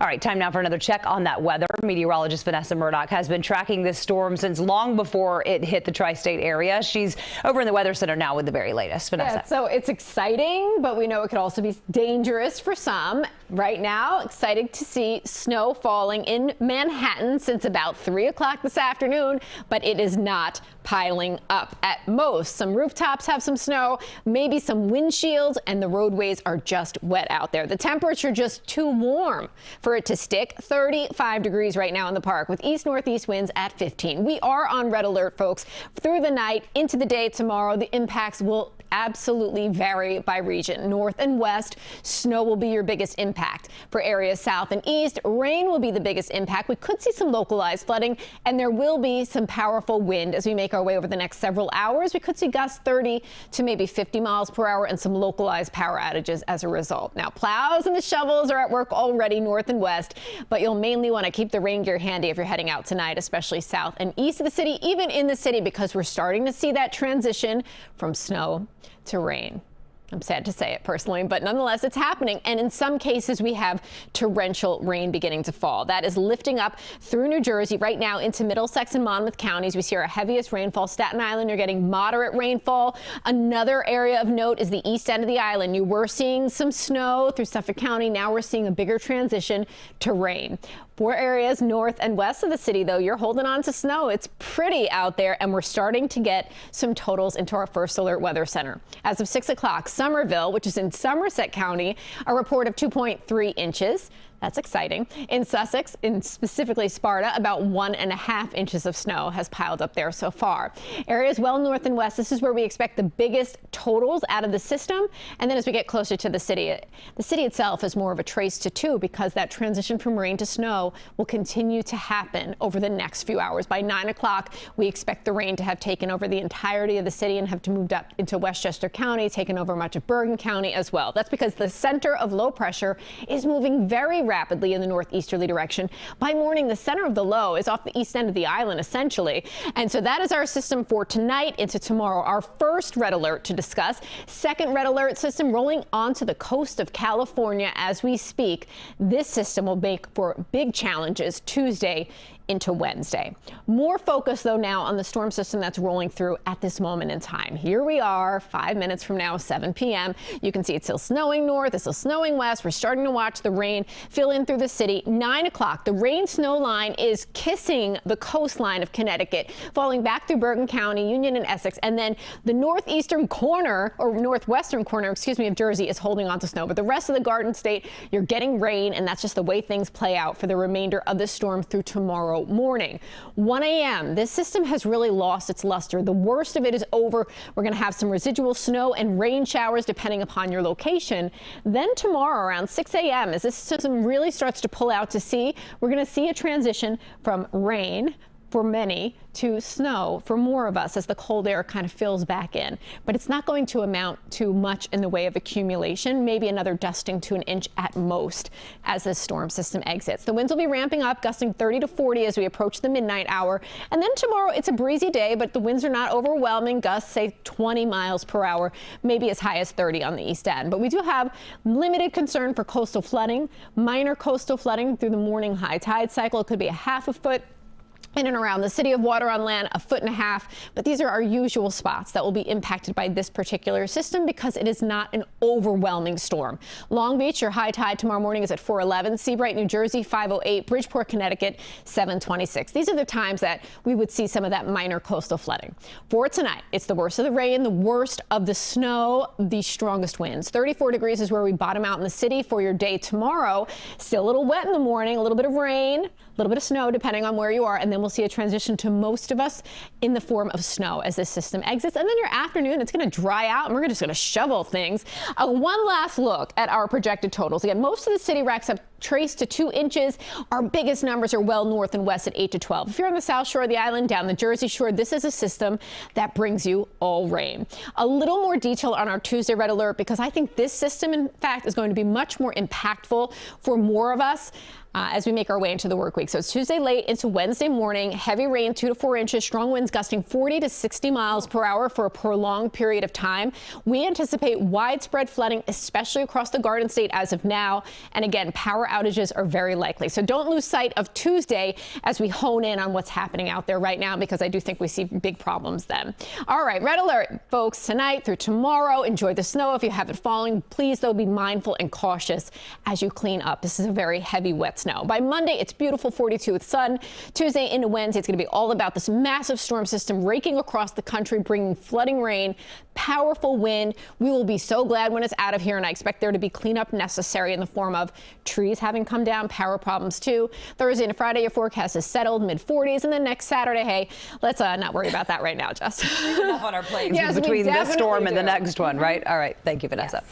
All right, time now for another check on that weather. Meteorologist Vanessa Murdock has been tracking this storm since long before it hit the tri-state area. She's over in the Weather Center now with the very latest. Vanessa. Yeah, so it's exciting, but we know it could also be dangerous for some. Right now, excited to see snow falling in Manhattan since about 3 o'clock this afternoon, but it is not piling up. At most, some rooftops have some snow, maybe some windshields, and the roadways are just wet out there. The temperature just too warm for it to stick. 35 degrees right now in the park with east-northeast winds at 15. We are on red alert, folks, through the night into the day tomorrow. The impacts will absolutely vary by region. North and west, snow will be your biggest impact. For areas south and east, rain will be the biggest impact. We could see some localized flooding, and there will be some powerful wind as we make our way over the next several hours. We could see gusts 30 to maybe 50 miles per hour and some localized power outages as a result. Now, plows and the shovels are at work already north and west, but you'll mainly want to keep the rain gear handy if you're heading out tonight, especially south and east of the city, even in the city, because we're starting to see that transition from snow to rain. I'm sad to say it personally, but nonetheless, it's happening. And in some cases, we have torrential rain beginning to fall. That is lifting up through New Jersey right now into Middlesex and Monmouth counties. We see our heaviest rainfall. Staten Island, you're getting moderate rainfall. Another area of note is the east end of the island. You were seeing some snow through Suffolk County. Now we're seeing a bigger transition to rain. For areas north and west of the city, though, you're holding on to snow. It's pretty out there, and we're starting to get some totals into our first alert weather center. As of 6 o'clock, Somerville, which is in Somerset County, a report of 2.3 inches. That's exciting. In Sussex, in specifically Sparta, about 1.5 inches of snow has piled up there so far. Areas well north and west, this is where we expect the biggest totals out of the system. And then as we get closer to the city itself is more of a trace to 2 because that transition from rain to snow will continue to happen over the next few hours. By 9 o'clock, we expect the rain to have taken over the entirety of the city and have to move up into Westchester County, taken over much of Bergen County as well. That's because the center of low pressure is moving very rapidly in the northeasterly direction. By morning, the center of the low is off the east end of the island, essentially. And so that is our system for tonight into tomorrow. Our first red alert to discuss. Second red alert system rolling onto the coast of California as we speak. This system will make for big challenges Tuesday into Wednesday. More focus, though, now on the storm system that's rolling through at this moment in time. Here we are, 5 minutes from now, 7 p.m. You can see it's still snowing north, it's still snowing west. We're starting to watch the rain fill in through the city. 9 o'clock, the rain-snow line is kissing the coastline of Connecticut, falling back through Bergen County, Union and Essex, and then the northeastern corner, or northwestern corner, excuse me, of Jersey is holding on to snow. But the rest of the Garden State, you're getting rain, and that's just the way things play out for the remainder of the storm through tomorrow morning. 1 a.m. This system has really lost its luster. The worst of it is over. We're going to have some residual snow and rain showers depending upon your location. Then tomorrow around 6 a.m. as this system really starts to pull out to sea, we're going to see a transition from rain for many to snow for more of us as the cold air kind of fills back in. But it's not going to amount to much in the way of accumulation, maybe another dusting to an inch at most as this storm system exits. The winds will be ramping up, gusting 30 to 40 as we approach the midnight hour. And then tomorrow, it's a breezy day, but the winds are not overwhelming. Gusts, say 20 miles per hour, maybe as high as 30 on the east end. But we do have limited concern for coastal flooding, minor coastal flooding through the morning high tide cycle. It could be a half a foot in and around the city of water on land, 1.5 feet. But these are our usual spots that will be impacted by this particular system because it is not an overwhelming storm. Long Beach, your high tide tomorrow morning is at 4:11. Seabright, New Jersey, 5:08. Bridgeport, Connecticut, 7:26. These are the times that we would see some of that minor coastal flooding. For tonight, it's the worst of the rain, the worst of the snow, the strongest winds. 34 degrees is where we bottom out in the city for your day tomorrow. Still a little wet in the morning, a little bit of rain, a little bit of snow depending on where you are, and then we'll see a transition to most of us in the form of snow as this system exits. And then your afternoon, it's going to dry out and we're just going to shovel things. One last look at our projected totals. Again, most of the city racks up trace to 2 inches. Our biggest numbers are well north and west at 8 to 12. If you're on the south shore of the island, down the Jersey shore, this is a system that brings you all rain. A little more detail on our Tuesday red alert because I think this system, in fact, is going to be much more impactful for more of us as we make our way into the work week. So it's Tuesday late into Wednesday morning, heavy rain, 2 to 4 inches, strong winds gusting 40 to 60 miles per hour for a prolonged period of time. We anticipate widespread flooding, especially across the Garden State as of now. And again, power outages are very likely. So don't lose sight of Tuesday as we hone in on what's happening out there right now, because I do think we see big problems then. All right, red alert, folks, tonight through tomorrow. Enjoy the snow if you have it falling. Please, though, be mindful and cautious as you clean up. This is a very heavy, wet snow. By Monday, it's beautiful, 42 with sun. Tuesday into Wednesday, it's going to be all about this massive storm system raking across the country, bringing flooding rain, powerful wind. We will be so glad when it's out of here, and I expect there to be cleanup necessary in the form of trees having come down, power problems too. Thursday and Friday, your forecast is settled, mid-40s, and then next Saturday, hey, let's not worry about that right now, Jess. Enough on our plates Yes, between this storm and the do. next one, right? All right. Thank you, Vanessa. Yes.